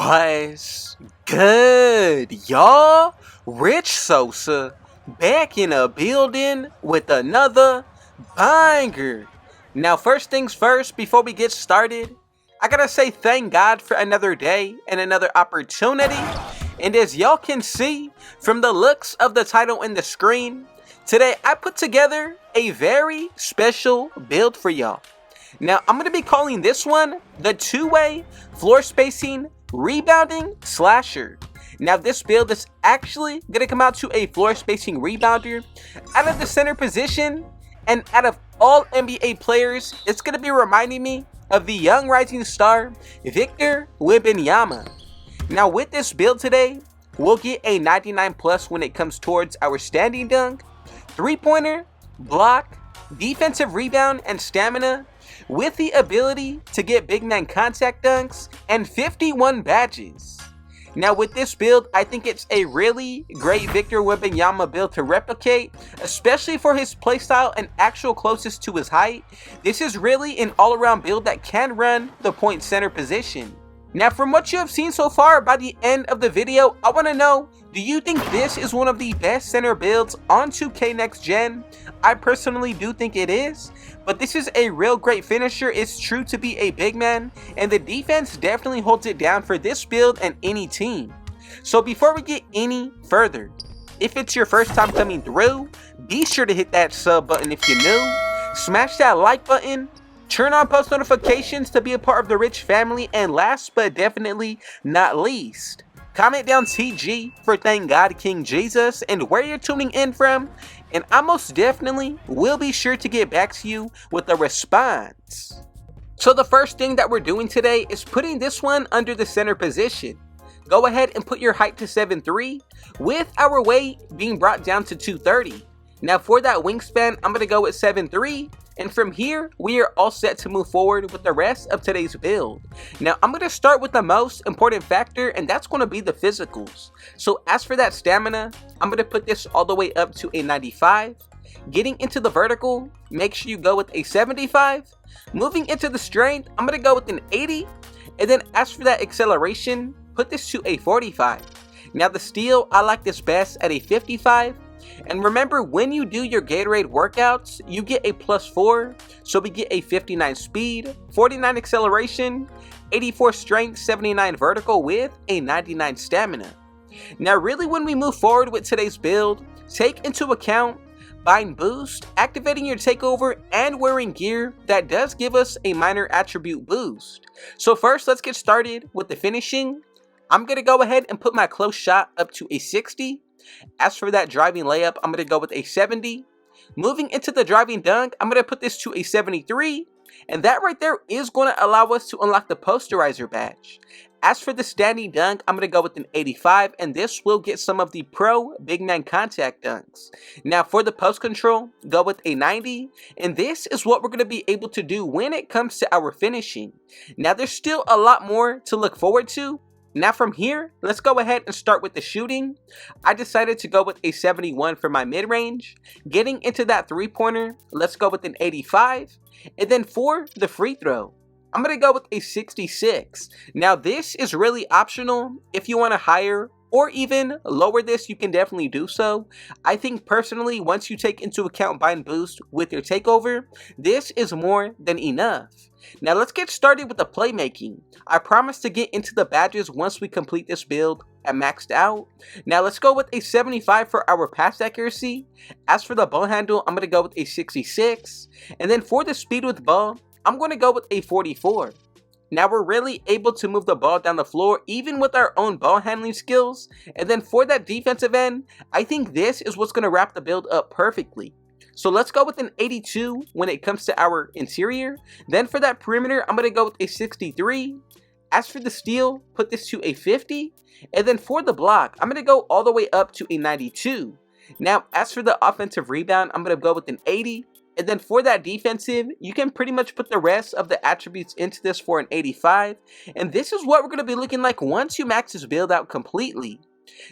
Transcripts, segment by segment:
What's good, y'all? Rich Sosa back in a building with another banger. Now, first things first, before we get started, I gotta say thank God for another day and another opportunity. And as y'all can see from the looks of the title and the screen, today I put together a very special build for y'all. Now, I'm going to be calling this one the two-way floor spacing rebounding slasher. Now, this build is actually going to come out to a floor spacing rebounder out of the center position, and out of all NBA players, it's going to be reminding me of the young rising star Victor Wembanyama. Now, with this build today, we'll get a 99 plus when it comes towards our standing dunk, three-pointer, block, defensive rebound, and stamina, with the ability to get big man contact dunks and 51 badges. Now, with this build, I think it's a really great Victor Wembanyama build to replicate, especially for his playstyle and actual closest to his height. This is really an all-around build that can run the point center position. Now, from what you have seen so far, by the end of the video, I want to know, do you think this is one of the best center builds on 2K Next Gen? I personally do think it is, but this is a real great finisher. It's true to be a big man, and the defense definitely holds it down for this build and any team. So before we get any further, if it's your first time coming through, be sure to hit that sub button if you're new, smash that like button, turn on post notifications to be a part of the Rich family, and last but definitely not least, comment down TG for Thank God King Jesus and where you're tuning in from, and I most definitely will be sure to get back to you with a response. So the first thing that we're doing today is putting this one under the center position. Go ahead and put your height to 7'3", with our weight being brought down to 230. Now for that wingspan, I'm going to go with 7'3", and from here, we are all set to move forward with the rest of today's build. Now, I'm going to start with the most important factor, and that's going to be the physicals. So as for that stamina, I'm going to put this all the way up to a 95. Getting into the vertical, make sure you go with a 75. Moving into the strength, I'm going to go with an 80. And then as for that acceleration, put this to a 45. Now the steal, I like this best at a 55. And remember, when you do your Gatorade workouts, you get a +4, so we get a 59 speed, 49 acceleration, 84 strength, 79 vertical with a 99 stamina. Now really, when we move forward with today's build, take into account bind boost, activating your takeover, and wearing gear that does give us a minor attribute boost. So first, let's get started with the finishing. I'm going to go ahead and put my close shot up to a 60. As for that driving layup, I'm going to go with a 70. Moving into the driving dunk, I'm going to put this to a 73. And that right there is going to allow us to unlock the posterizer badge. As for the standing dunk, I'm going to go with an 85. And this will get some of the pro big man contact dunks. Now for the post control, go with a 90. And this is what we're going to be able to do when it comes to our finishing. Now there's still a lot more to look forward to. Now from here, let's go ahead and start with the shooting. I decided to go with a 71 for my mid-range. Getting into that three-pointer, let's go with an 85. And then for the free throw, I'm going to go with a 66. Now this is really optional. If you want to higher or even lower this, you can definitely do so. I think personally, once you take into account bind boost with your takeover, this is more than enough. Now let's get started with the playmaking. I promise to get into the badges once we complete this build at maxed out. Now let's go with a 75 for our pass accuracy. As for the ball handle, I'm going to go with a 66. And then for the speed with ball, I'm going to go with a 44. Now we're really able to move the ball down the floor even with our own ball handling skills. And then for that defensive end, I think this is what's going to wrap the build up perfectly. So let's go with an 82 when it comes to our interior. Then for that perimeter, I'm going to go with a 63. As for the steal, put this to a 50. And then for the block, I'm going to go all the way up to a 92. Now, as for the offensive rebound, I'm going to go with an 80. And then for that defensive, you can pretty much put the rest of the attributes into this for an 85. And this is what we're going to be looking like once you max this build out completely.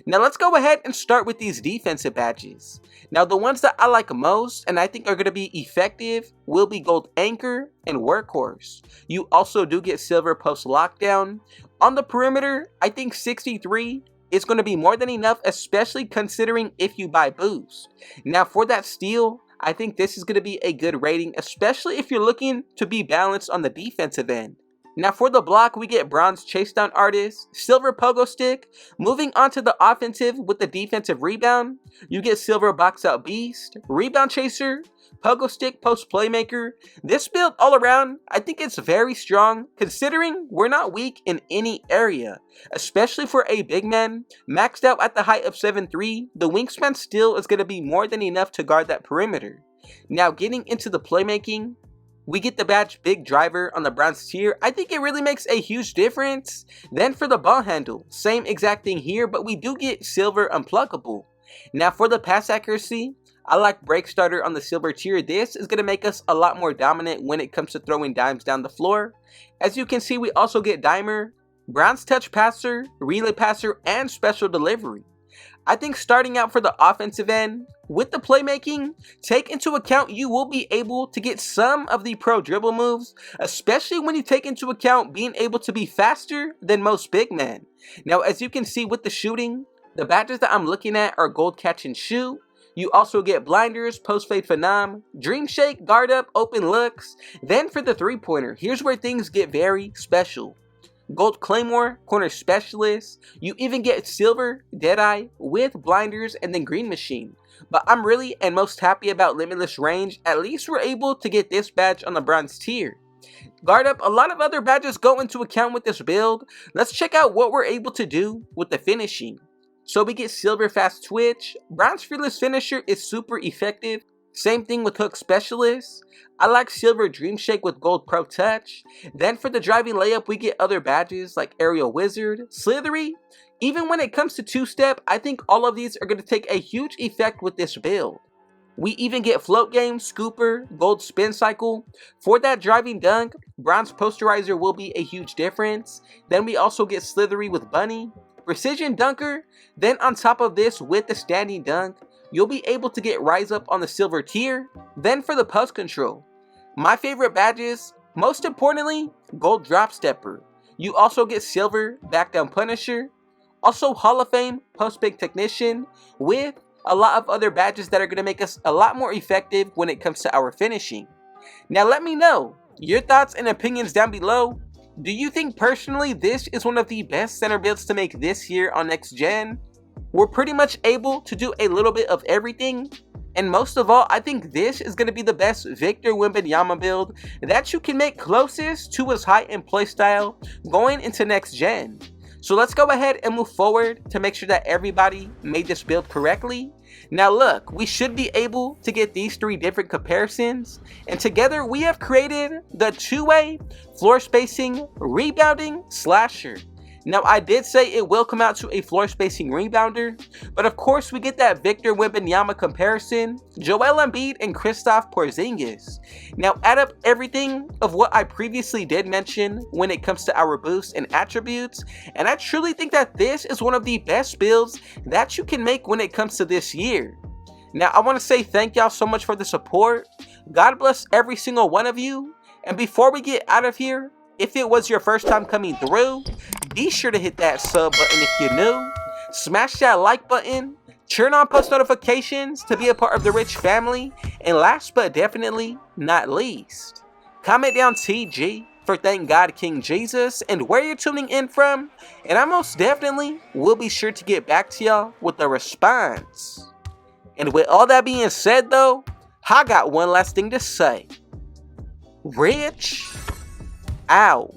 Now let's go ahead and start with these defensive badges. Now the ones that I like most and I think are going to be effective will be Gold Anchor and Workhorse. You also do get Silver Post Lockdown. On the perimeter, I think 63 is going to be more than enough, especially considering if you buy Boost. Now for that steal, I think this is going to be a good rating, especially if you're looking to be balanced on the defensive end. Now for the block, we get Bronze Chase Down Artist, Silver Pogo Stick. Moving on to the offensive with the defensive rebound, you get Silver Box Out Beast, Rebound Chaser, Pogo Stick Post Playmaker. This build all around, I think it's very strong considering we're not weak in any area. Especially for a big man, maxed out at the height of 7'3", the wingspan still is going to be more than enough to guard that perimeter. Now getting into the playmaking, we get the badge Big Driver on the bronze tier. I think it really makes a huge difference. Then for the ball handle, same exact thing here, but we do get Silver Unpluckable. Now for the pass accuracy, I like Break Starter on the silver tier. This is going to make us a lot more dominant when it comes to throwing dimes down the floor. As you can see, we also get Dimer, Bronze Touch Passer, Relay Passer, and Special Delivery. I think starting out for the offensive end, with the playmaking, take into account you will be able to get some of the pro dribble moves, especially when you take into account being able to be faster than most big men. Now as you can see with the shooting, the badges that I'm looking at are Gold Catch and Shoot. You also get Blinders, Post Fade Phenom, Dream Shake, Guard Up, Open Looks. Then for the 3-pointer, here's where things get very special. Gold Claymore, Corner Specialist. You even get Silver Deadeye with Blinders and then Green Machine. But I'm really and most happy about Limitless Range. At least we're able to get this badge on the bronze tier. Guard Up, a lot of other badges go into account with this build. Let's check out what we're able to do with the finishing. So we get Silver Fast Twitch. Bronze Fearless Finisher is super effective. Same thing with Hook Specialist. I like Silver Dream Shake with Gold Pro Touch. Then for the driving layup, we get other badges like Aerial Wizard, Slithery. Even when it comes to two-step, I think all of these are going to take a huge effect with this build. We even get Float Game, Scooper, Gold Spin Cycle. For that driving dunk, Bronze Posterizer will be a huge difference. Then we also get Slithery with Bunny, Precision Dunker. Then on top of this, with the standing dunk, you'll be able to get Rise Up on the silver tier. Then for the post control, my favorite badges, most importantly, Gold Drop Stepper. You also get Silver Back Down Punisher, also Hall of Fame Post Pick Technician, with a lot of other badges that are going to make us a lot more effective when it comes to our finishing. Now let me know your thoughts and opinions down below. Do you think personally this is one of the best center builds to make this year on Next Gen? We're pretty much able to do a little bit of everything. And most of all, I think this is going to be the best Victor Wembanyama build that you can make closest to his height and playstyle going into Next Gen. So let's go ahead and move forward to make sure that everybody made this build correctly. Now look, we should be able to get these 3 different comparisons, and together we have created the two-way floor spacing rebounding slasher. Now I did say it will come out to a floor spacing rebounder, but of course we get that Victor Wembanyama comparison, Joel Embiid and Kristaps Porzingis. Now add up everything of what I previously did mention when it comes to our boosts and attributes, and I truly think that this is one of the best builds that you can make when it comes to this year. Now I want to say thank y'all so much for the support. God bless every single one of you, and before we get out of here, if it was your first time coming through, be sure to hit that sub button if you're new, smash that like button, turn on post notifications to be a part of the Rich family, and last but definitely not least, comment down TG for Thank God King Jesus and where you're tuning in from, and I most definitely will be sure to get back to y'all with a response. And with all that being said though, I got one last thing to say. Rich out.